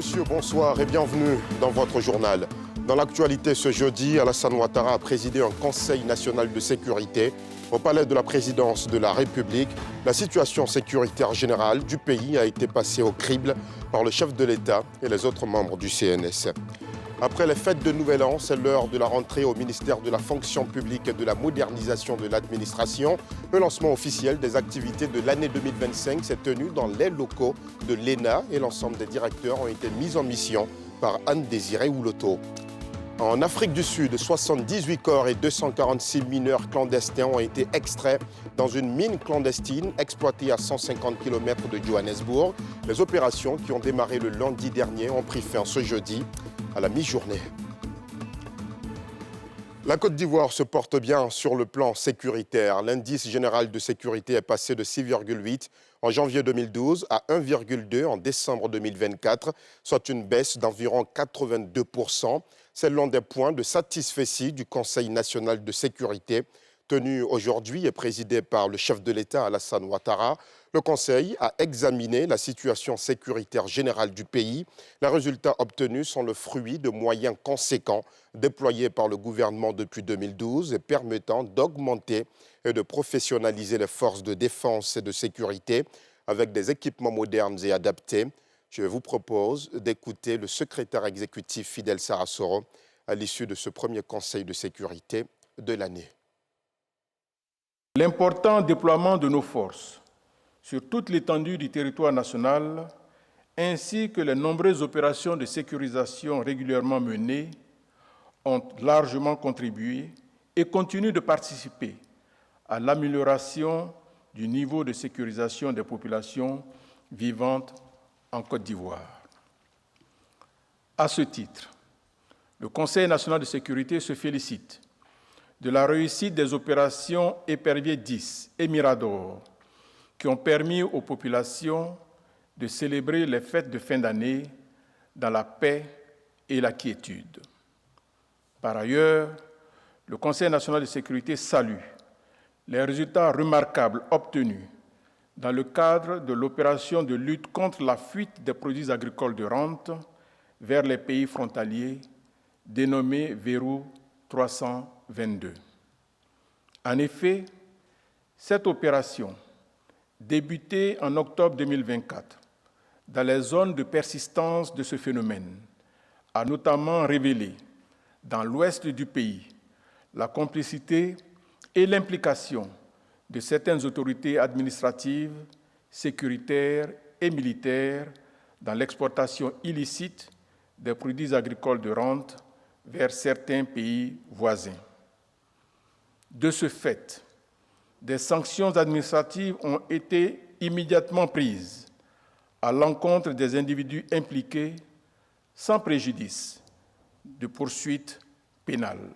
messieurs, bonsoir et bienvenue dans votre journal. Dans l'actualité ce jeudi, Alassane Ouattara a présidé un Conseil national de sécurité au palais de la présidence de la République. La situation sécuritaire générale du pays a été passée au crible par le chef de l'État et les autres membres du CNS. Après les fêtes de Nouvel An, c'est l'heure de la rentrée au ministère de la Fonction publique et de la modernisation de l'administration. Le lancement officiel des activités de l'année 2025 s'est tenu dans les locaux de l'ENA et l'ensemble des directeurs ont été mis en mission par Anne-Désirée Ouloto. En Afrique du Sud, 78 corps et 246 mineurs clandestins ont été extraits dans une mine clandestine exploitée à 150 km de Johannesburg. Les opérations qui ont démarré le lundi dernier ont pris fin ce jeudi à la mi-journée. La Côte d'Ivoire se porte bien sur le plan sécuritaire. L'indice général de sécurité est passé de 6,8 en janvier 2012 à 1,2 en décembre 2024, soit une baisse d'environ 82%. C'est l'un des points de satisfecit du Conseil national de sécurité tenu aujourd'hui et présidé par le chef de l'État Alassane Ouattara. Le Conseil a examiné la situation sécuritaire générale du pays. Les résultats obtenus sont le fruit de moyens conséquents déployés par le gouvernement depuis 2012 et permettant d'augmenter et de professionnaliser les forces de défense et de sécurité avec des équipements modernes et adaptés. Je vous propose d'écouter le secrétaire exécutif Fidel Sarasoro à l'issue de ce premier Conseil de sécurité de l'année. L'important déploiement de nos forces sur toute l'étendue du territoire national, ainsi que les nombreuses opérations de sécurisation régulièrement menées, ont largement contribué et continuent de participer à l'amélioration du niveau de sécurisation des populations vivantes en Côte d'Ivoire. À ce titre, le Conseil national de sécurité se félicite de la réussite des opérations Épervier 10 et Mirador, qui ont permis aux populations de célébrer les fêtes de fin d'année dans la paix et la quiétude. Par ailleurs, le Conseil national de sécurité salue les résultats remarquables obtenus dans le cadre de l'opération de lutte contre la fuite des produits agricoles de rente vers les pays frontaliers, dénommée Verrou 322. En effet, cette opération, débutée en octobre 2024, dans les zones de persistance de ce phénomène, a notamment révélé, dans l'ouest du pays, la complicité et l'implication de certaines autorités administratives, sécuritaires et militaires dans l'exportation illicite des produits agricoles de rente vers certains pays voisins. De ce fait, des sanctions administratives ont été immédiatement prises à l'encontre des individus impliqués sans préjudice de poursuites pénales.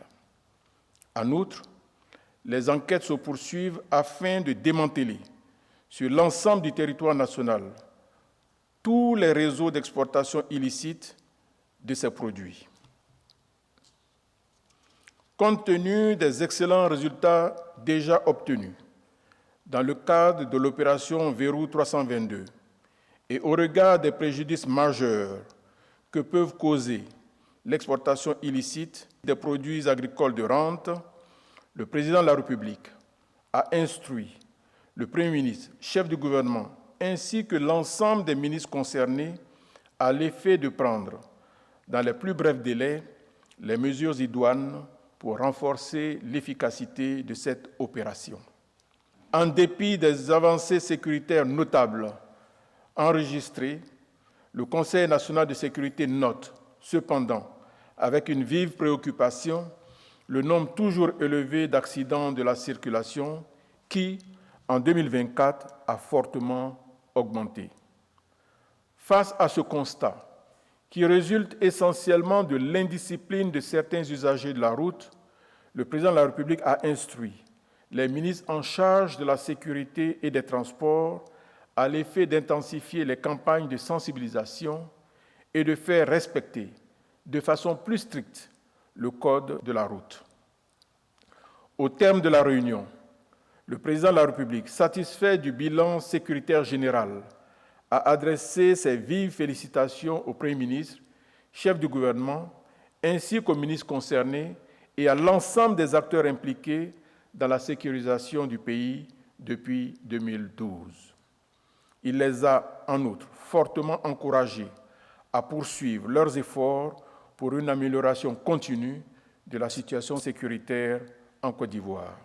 En outre, les enquêtes se poursuivent afin de démanteler sur l'ensemble du territoire national tous les réseaux d'exportation illicite de ces produits. Compte tenu des excellents résultats déjà obtenus dans le cadre de l'opération Verrou 322 et au regard des préjudices majeurs que peuvent causer l'exportation illicite des produits agricoles de rente, le président de la République a instruit le Premier ministre, chef du gouvernement, ainsi que l'ensemble des ministres concernés à l'effet de prendre, dans les plus brefs délais, les mesures idoines pour renforcer l'efficacité de cette opération. En dépit des avancées sécuritaires notables enregistrées, le Conseil national de sécurité note, cependant, avec une vive préoccupation, le nombre toujours élevé d'accidents de la circulation qui, en 2024, a fortement augmenté. Face à ce constat, qui résulte essentiellement de l'indiscipline de certains usagers de la route, le président de la République a instruit les ministres en charge de la sécurité et des transports à l'effet d'intensifier les campagnes de sensibilisation et de faire respecter de façon plus stricte le code de la route. Au terme de la réunion, le président de la République, satisfait du bilan sécuritaire général, a adressé ses vives félicitations au Premier ministre, chef du gouvernement, ainsi qu'aux ministres concernés et à l'ensemble des acteurs impliqués dans la sécurisation du pays depuis 2012. Il les a en outre fortement encouragés à poursuivre leurs efforts pour une amélioration continue de la situation sécuritaire en Côte d'Ivoire.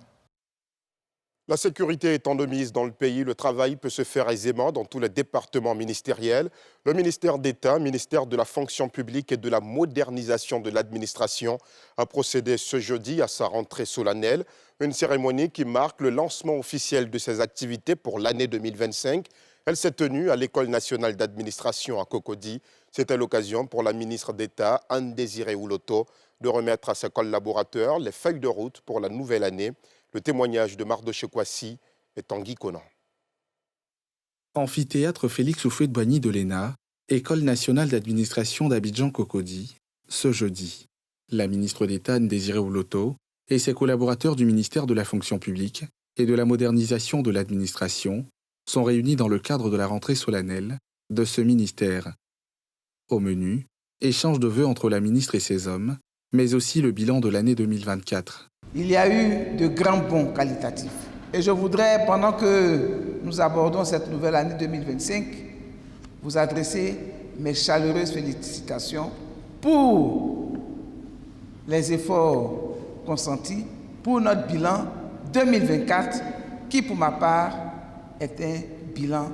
La sécurité étant de mise dans le pays, le travail peut se faire aisément dans tous les départements ministériels. Le ministère d'État, ministère de la fonction publique et de la modernisation de l'administration a procédé ce jeudi à sa rentrée solennelle, une cérémonie qui marque le lancement officiel de ses activités pour l'année 2025. Elle s'est tenue à l'École nationale d'administration à Cocody. C'était l'occasion pour la ministre d'État, Anne-Désirée Ouloto, de remettre à ses collaborateurs les feuilles de route pour la nouvelle année. Le témoignage de Mardoché Kwasi et Tanguy Conan. Amphithéâtre Félix Houphouët-Boigny de l'ENA, École nationale d'administration d'Abidjan-Cocody, ce jeudi. La ministre d'État Anne-Désirée Ouloto et ses collaborateurs du ministère de la fonction publique et de la modernisation de l'administration sont réunis dans le cadre de la rentrée solennelle de ce ministère. Au menu, échange de vœux entre la ministre et ses hommes, mais aussi le bilan de l'année 2024. Il y a eu de grands bons qualitatifs. Et je voudrais, pendant que nous abordons cette nouvelle année 2025, vous adresser mes chaleureuses félicitations pour les efforts consentis pour notre bilan 2024, qui pour ma part est un bilan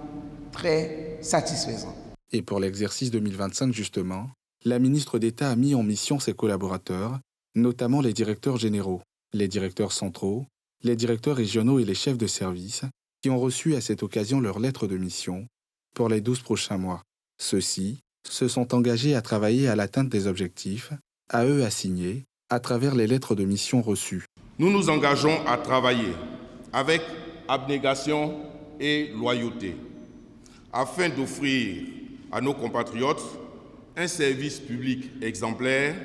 très satisfaisant. Et pour l'exercice 2025 justement, la ministre d'État a mis en mission ses collaborateurs, notamment les directeurs généraux, les directeurs centraux, les directeurs régionaux et les chefs de service, qui ont reçu à cette occasion leur lettre de mission pour les 12 prochains mois. Ceux-ci se sont engagés à travailler à l'atteinte des objectifs, à eux assignés, à travers les lettres de mission reçues. Nous nous engageons à travailler avec abnégation et loyauté, afin d'offrir à nos compatriotes un service public exemplaire,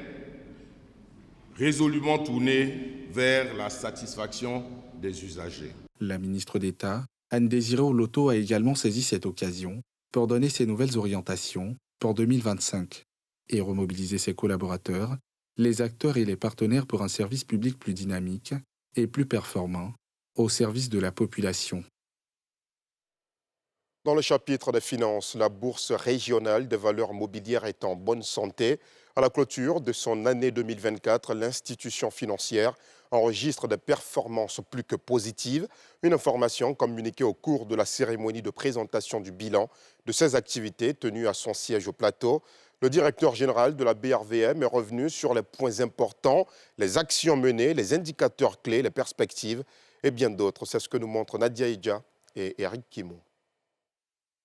résolument tourné vers la satisfaction des usagers. La ministre d'État, Anne-Désirée Ouloto, a également saisi cette occasion pour donner ses nouvelles orientations pour 2025 et remobiliser ses collaborateurs, les acteurs et les partenaires pour un service public plus dynamique et plus performant au service de la population. Dans le chapitre des finances, la bourse régionale des valeurs mobilières est en bonne santé. À la clôture de son année 2024, l'institution financière enregistre des performances plus que positives. Une information communiquée au cours de la cérémonie de présentation du bilan de ses activités tenue à son siège au Plateau. Le directeur général de la BRVM est revenu sur les points importants, les actions menées, les indicateurs clés, les perspectives et bien d'autres. C'est ce que nous montrent Nadia Idja et Eric Kimou.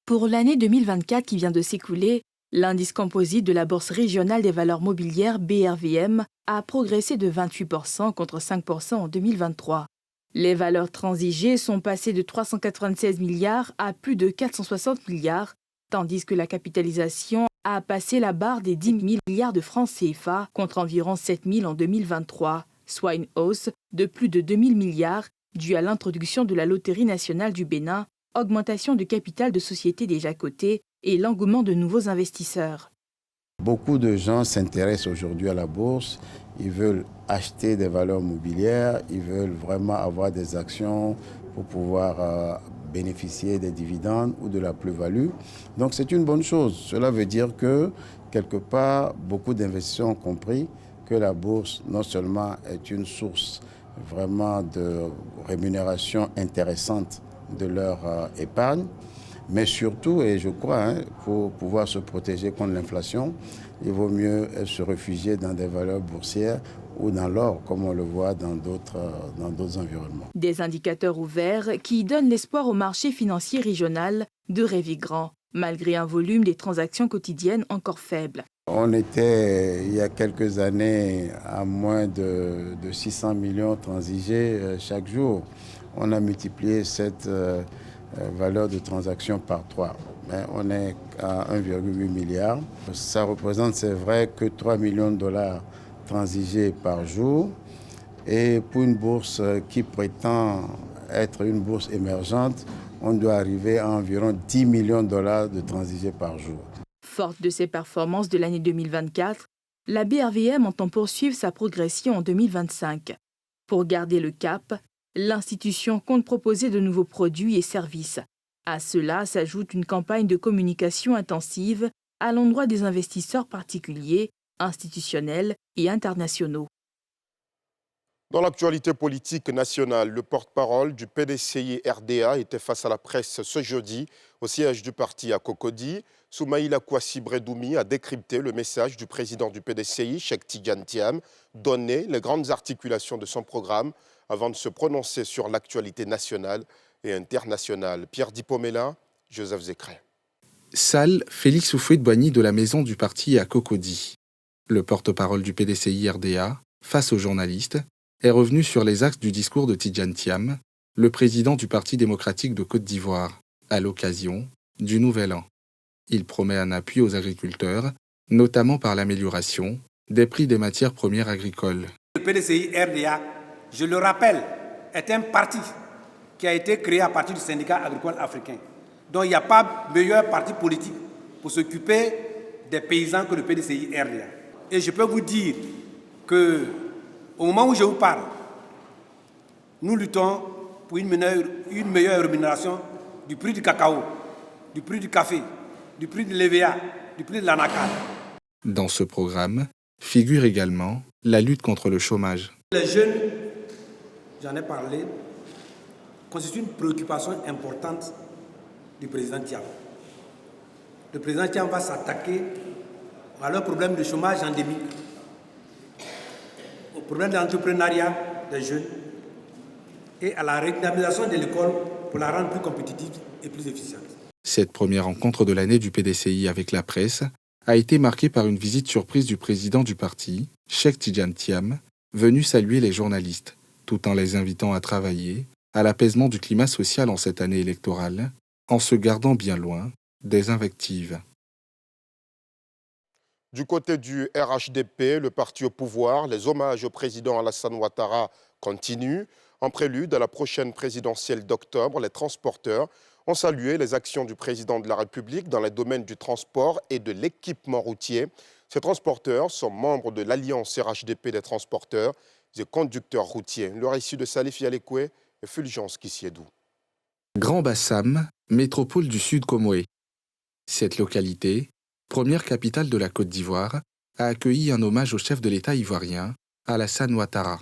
Pour l'année 2024 qui vient de s'écouler, l'indice composite de la Bourse régionale des valeurs mobilières BRVM a progressé de 28% contre 5% en 2023. Les valeurs transigées sont passées de 396 milliards à plus de 460 milliards, tandis que la capitalisation a passé la barre des 10 000 milliards de francs CFA contre environ 7 000 en 2023, soit une hausse de plus de 2 000 milliards due à l'introduction de la Loterie nationale du Bénin, augmentation de capital de sociétés déjà cotées et l'engouement de nouveaux investisseurs. Beaucoup de gens s'intéressent aujourd'hui à la bourse, ils veulent acheter des valeurs mobilières, ils veulent vraiment avoir des actions pour pouvoir bénéficier des dividendes ou de la plus-value. Donc c'est une bonne chose. Cela veut dire que, quelque part, beaucoup d'investisseurs ont compris que la bourse, non seulement est une source vraiment de rémunération intéressante de leur épargne, mais surtout, et je crois, pour pouvoir se protéger contre l'inflation, il vaut mieux se réfugier dans des valeurs boursières ou dans l'or, comme on le voit dans d'autres environnements. Des indicateurs ouverts qui donnent l'espoir au marché financier régional de rêver grand, malgré un volume des transactions quotidiennes encore faible. On était, il y a quelques années, à moins de 600 millions transigés chaque jour. On a multiplié cette valeur de transaction par 3. Mais on est à 1,8 milliard. Ça représente, c'est vrai, que 3 millions de dollars transigés par jour. Et pour une bourse qui prétend être une bourse émergente, on doit arriver à environ 10 millions de dollars de transigés par jour. Forte de ses performances de l'année 2024, la BRVM entend poursuivre sa progression en 2025. Pour garder le cap, l'institution compte proposer de nouveaux produits et services. À cela s'ajoute une campagne de communication intensive à l'endroit des investisseurs particuliers, institutionnels et internationaux. Dans l'actualité politique nationale, le porte-parole du PDCI RDA était face à la presse ce jeudi au siège du parti à Cocody. Soumaïla Kouassi Bredoumi a décrypté le message du président du PDCI, Cheikh Tidiane Thiam, donné les grandes articulations de son programme avant de se prononcer sur l'actualité nationale et internationale. Pierre Dipomela, Joseph Zécré. Salle Félix Houphouët-Boigny de la maison du parti à Cocody. Le porte-parole du PDCI RDA, face aux journalistes, est revenu sur les axes du discours de Tidiane Thiam, le président du Parti démocratique de Côte d'Ivoire, à l'occasion du Nouvel An. Il promet un appui aux agriculteurs, notamment par l'amélioration des prix des matières premières agricoles. Le PDCI RDA, je le rappelle, est un parti qui a été créé à partir du syndicat agricole africain. Donc il n'y a pas meilleur parti politique pour s'occuper des paysans que le PDCI RDA. Et je peux vous dire que au moment où je vous parle, nous luttons pour une meilleure rémunération du prix du cacao, du prix du café, du prix de l'EVA, du prix de l'anacarde. Dans ce programme figure également la lutte contre le chômage. Les jeunes, j'en ai parlé, constituent une préoccupation importante du président Thiam. Le président Thiam va s'attaquer à leur problème de chômage endémique, au problème de l'entrepreneuriat des jeunes et à la redynamisation de l'école pour la rendre plus compétitive et plus efficiente. Cette première rencontre de l'année du PDCI avec la presse a été marquée par une visite surprise du président du parti, Cheikh Tidiane Thiam, venu saluer les journalistes, tout en les invitant à travailler à l'apaisement du climat social en cette année électorale, en se gardant bien loin des invectives. Du côté du RHDP, le parti au pouvoir, les hommages au président Alassane Ouattara continuent. En prélude à la prochaine présidentielle d'octobre, les transporteurs ont salué les actions du président de la République dans les domaines du transport et de l'équipement routier. Ces transporteurs sont membres de l'Alliance RHDP des transporteurs et conducteurs routiers. Le récit de Salif Yalekoué et Fulgence Kissiedou. Grand Bassam, métropole du Sud Comoé. Cette localité, première capitale de la Côte d'Ivoire, a accueilli un hommage au chef de l'État ivoirien, Alassane Ouattara,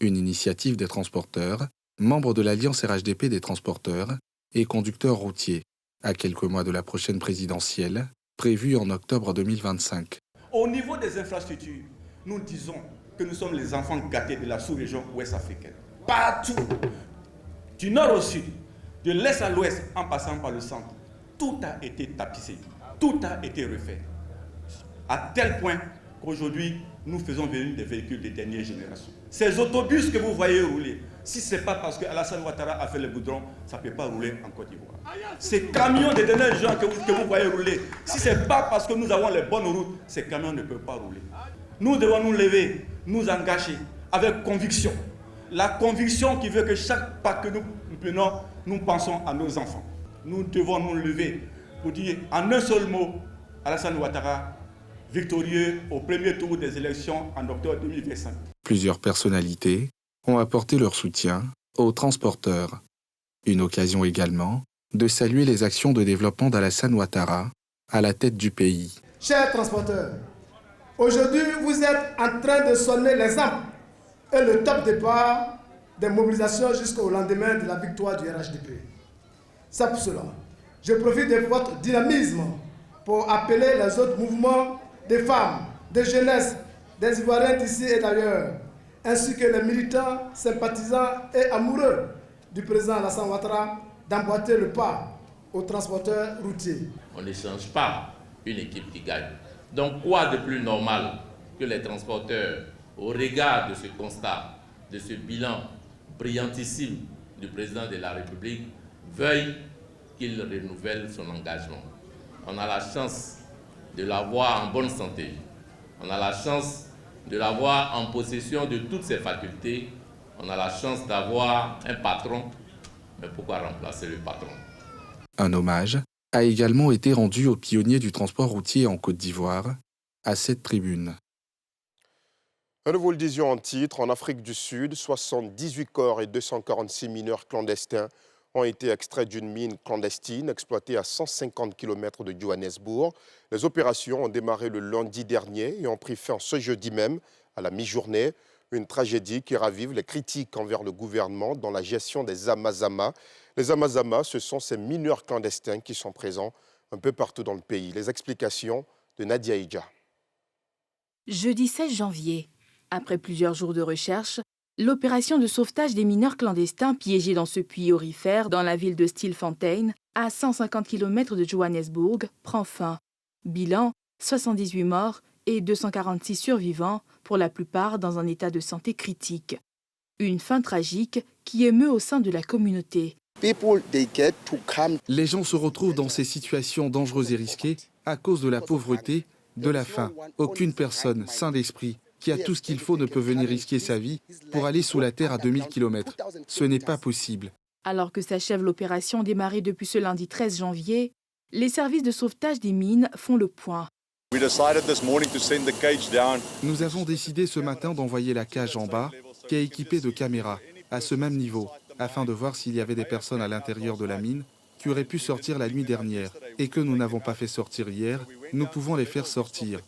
une initiative des transporteurs, membre de l'Alliance RHDP des transporteurs et conducteurs routiers, à quelques mois de la prochaine présidentielle, prévue en octobre 2025. Au niveau des infrastructures, nous disons que nous sommes les enfants gâtés de la sous-région ouest-africaine. Partout, du nord au sud, de l'est à l'ouest, en passant par le centre, tout a été tapissé, tout a été refait. À tel point qu'aujourd'hui, nous faisons venir des véhicules de dernière génération. Ces autobus que vous voyez rouler, si ce n'est pas parce que Alassane Ouattara a fait le goudron, ça ne peut pas rouler en Côte d'Ivoire. Ces camions de dernière génération que vous voyez rouler, si ce n'est pas parce que nous avons les bonnes routes, ces camions ne peuvent pas rouler. Nous devons nous lever, nous engager avec conviction. La conviction qui veut que chaque pas que nous prenons, nous pensons à nos enfants. Nous devons nous lever pour dire en un seul mot, Alassane Ouattara, victorieux au premier tour des élections en octobre 2025. Plusieurs personnalités ont apporté leur soutien aux transporteurs. Une occasion également de saluer les actions de développement d'Alassane Ouattara à la tête du pays. Chers transporteurs, aujourd'hui vous êtes en train de sonner les ampes et le top départ des mobilisations jusqu'au lendemain de la victoire du RHDP. C'est pour cela, je profite de votre dynamisme pour appeler les autres mouvements des femmes, des jeunesses, des Ivoiriens d'ici et d'ailleurs, ainsi que les militants, sympathisants et amoureux du président Alassane Ouattara d'emboîter le pas aux transporteurs routiers. On ne change pas une équipe qui gagne. Donc quoi de plus normal que les transporteurs, au regard de ce constat, de ce bilan brillantissime du président de la République, veuillent qu'il renouvelle son engagement. On a la chance de l'avoir en bonne santé. On a la chance de l'avoir en possession de toutes ses facultés. On a la chance d'avoir un patron. Mais pourquoi remplacer le patron? Un hommage a également été rendu aux pionniers du transport routier en Côte d'Ivoire à cette tribune. Nous vous le disions en titre, en Afrique du Sud, 78 corps et 246 mineurs clandestins ont été extraits d'une mine clandestine exploitée à 150 km de Johannesburg. Les opérations ont démarré le lundi dernier et ont pris fin ce jeudi même, à la mi-journée. Une tragédie qui ravive les critiques envers le gouvernement dans la gestion des Amazama. Les Amazama, ce sont ces mineurs clandestins qui sont présents un peu partout dans le pays. Les explications de Nadia Ija. Jeudi 16 janvier, après plusieurs jours de recherche, l'opération de sauvetage des mineurs clandestins piégés dans ce puits aurifère dans la ville de Stilfontein, à 150 km de Johannesburg, prend fin. Bilan, 78 morts et 246 survivants, pour la plupart dans un état de santé critique. Une fin tragique qui émeut au sein de la communauté. Les gens se retrouvent dans ces situations dangereuses et risquées à cause de la pauvreté, de la faim. Aucune personne, sain d'esprit, qui a tout ce qu'il faut ne peut venir risquer sa vie pour aller sous la terre à 2000 km. Ce n'est pas possible. Alors que s'achève l'opération démarrée depuis ce lundi 13 janvier, les services de sauvetage des mines font le point. Nous avons décidé ce matin d'envoyer la cage en bas, qui est équipée de caméras, à ce même niveau, afin de voir s'il y avait des personnes à l'intérieur de la mine qui auraient pu sortir la nuit dernière et que nous n'avons pas fait sortir hier, nous pouvons les faire sortir.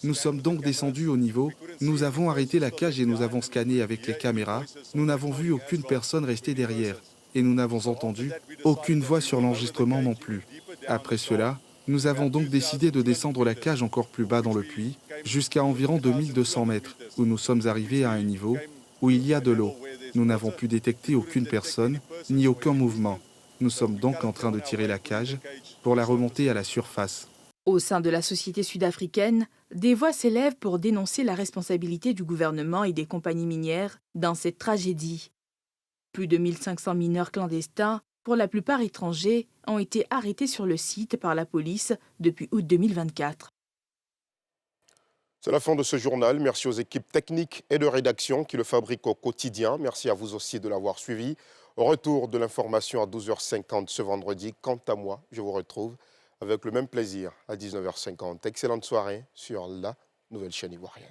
Nous sommes donc descendus au niveau, nous avons arrêté la cage et nous avons scanné avec les caméras, nous n'avons vu aucune personne rester derrière et nous n'avons entendu aucune voix sur l'enregistrement non plus. Après cela, nous avons donc décidé de descendre la cage encore plus bas dans le puits, jusqu'à environ 2200 mètres, où nous sommes arrivés à un niveau où il y a de l'eau. Nous n'avons pu détecter aucune personne, ni aucun mouvement. Nous sommes donc en train de tirer la cage pour la remonter à la surface. Au sein de la société sud-africaine, des voix s'élèvent pour dénoncer la responsabilité du gouvernement et des compagnies minières dans cette tragédie. Plus de 1500 mineurs clandestins, pour la plupart étrangers, ont été arrêtés sur le site par la police depuis août 2024. C'est la fin de ce journal. Merci aux équipes techniques et de rédaction qui le fabriquent au quotidien. Merci à vous aussi de l'avoir suivi. Au retour de l'information à 12h50 ce vendredi, quant à moi, je vous retrouve avec le même plaisir à 19h50. Excellente soirée sur la nouvelle chaîne ivoirienne.